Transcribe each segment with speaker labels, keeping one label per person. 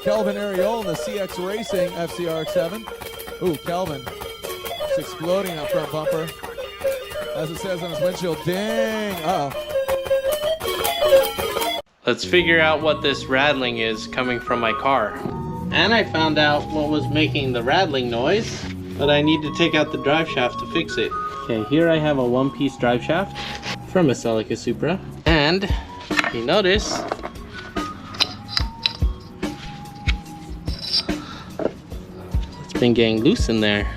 Speaker 1: Kelvin Ariol in the CX Racing FCRX7. Ooh, Kelvin. It's exploding that front bumper. As it says on his windshield, ding! Uh-oh.
Speaker 2: Let's figure out what this rattling is coming from my car. And I found out what was making the rattling noise, but I need to take out the drive shaft to fix it. Okay, here I have a one-piece drive shaft from a Celica Supra. And you notice it's been getting loose in there.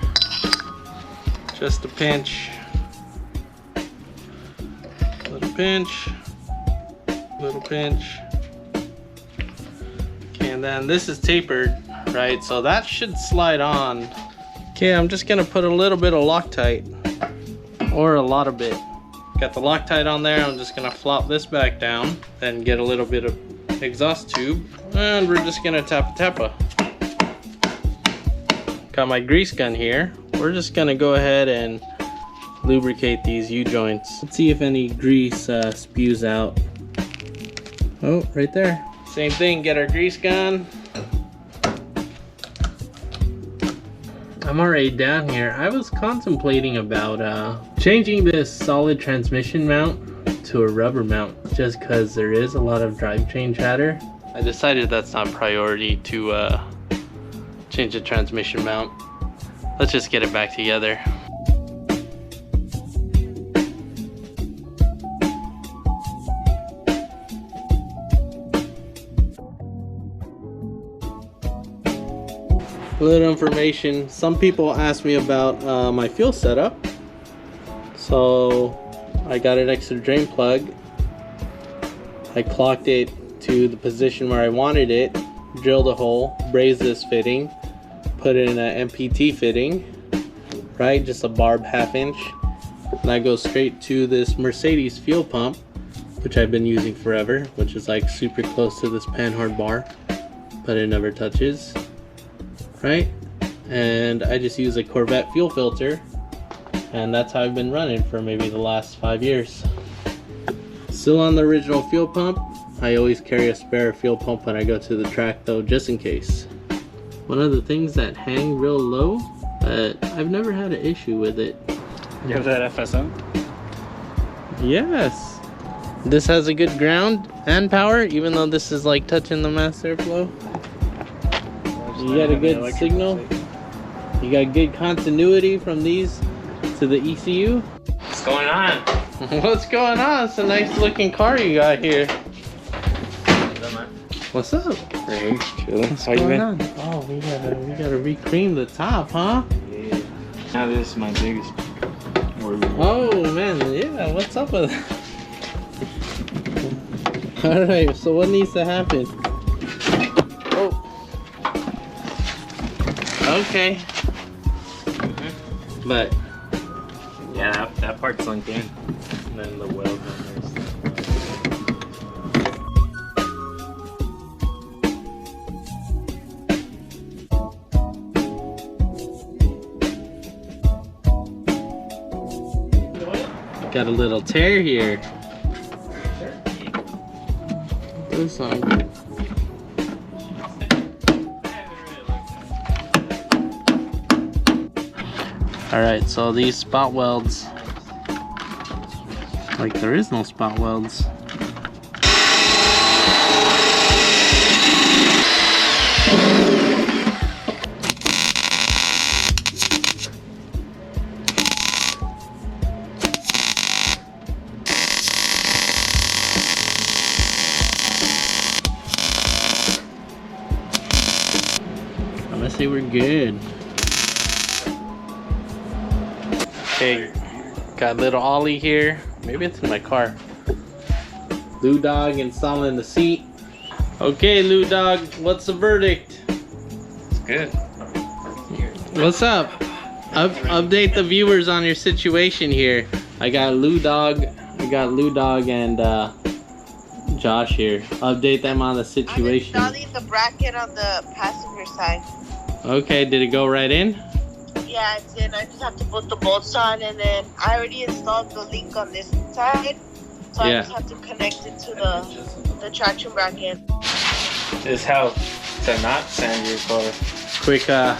Speaker 2: Just a pinch. Little pinch. Little pinch. Okay, and then this is tapered, right? So that should slide on. Okay, I'm just gonna put a little bit of Loctite, or a lot of it. Got the Loctite on there. I'm just gonna flop this back down, then get a little bit of exhaust tube, and we're just gonna tapa. Got my grease gun here. We're just gonna go ahead and lubricate these U-joints. Let's see if any grease spews out. Oh, right there. Same thing, get our grease gun. I'm already down here. I was contemplating about changing this solid transmission mount to a rubber mount, just because there is a lot of drivetrain chatter. I decided that's not priority to change the transmission mount. Let's just get it back together. A little information. Some people ask me about my fuel setup. So I got an extra drain plug. I clocked it to the position where I wanted it, drilled a hole, brazed this fitting, put in an MPT fitting, right? Just a barb 1/2 inch. And that goes straight to this Mercedes fuel pump, which I've been using forever, which is like super close to this panhard bar, but it never touches. Right? And I just use a Corvette fuel filter, and that's how I've been running for maybe the last 5 years. Still on the original fuel pump. I always carry a spare fuel pump when I go to the track though, just in case. One of the things that hang real low, but I've never had an issue with it.
Speaker 3: You have that FSM?
Speaker 2: Yes. This has a good ground and power, even though this is like touching the mass airflow. You got a good signal. You got good continuity from these to the ECU.
Speaker 3: What's going on?
Speaker 2: What's going on? It's a nice looking car you got here. What's up?
Speaker 3: Hey, chilling.
Speaker 2: What's
Speaker 3: How you
Speaker 2: going
Speaker 3: been?
Speaker 2: on? Oh, we gotta recream the top, huh?
Speaker 3: Yeah. Now this is my biggest worry.
Speaker 2: Oh man, yeah. What's up with that? All right. So what needs to happen? Oh. Okay. But
Speaker 3: Yeah, that part sunk in. And then the weld on there.
Speaker 2: got a little tear here. This one. Alright, so these spot welds, like there is no spot welds. I'm gonna say we're good. Okay, got a little ollie here. Maybe it's in my car. Lou Dog installing the seat. Okay, Lou Dog, what's the verdict?
Speaker 3: It's good.
Speaker 2: What's up? Update the viewers on your situation here. I got Lou Dog and Josh here. Update them on the situation.
Speaker 4: I'm installing the bracket on the passenger side.
Speaker 2: Okay, did it go right in?
Speaker 4: Yeah, it's in. I just have to put the bolts on, and then I already installed the link on this side, so
Speaker 2: Yeah.
Speaker 4: I just have to connect it to the traction bracket.
Speaker 3: This is how To not sand your car.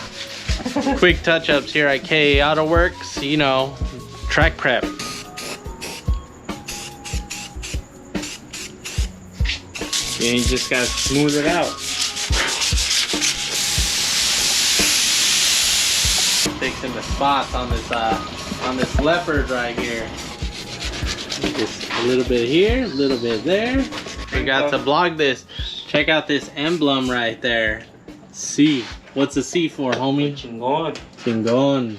Speaker 2: Quick touch-ups here at KE Auto Works. You know, track prep.
Speaker 3: You just gotta smooth it out.
Speaker 2: Fixing the spots on this leopard right here. Just a little bit here, a little bit there. Forgot to blog this. Check out this emblem right there. C. What's the C for, homie?
Speaker 3: Chingon.
Speaker 2: Chingon.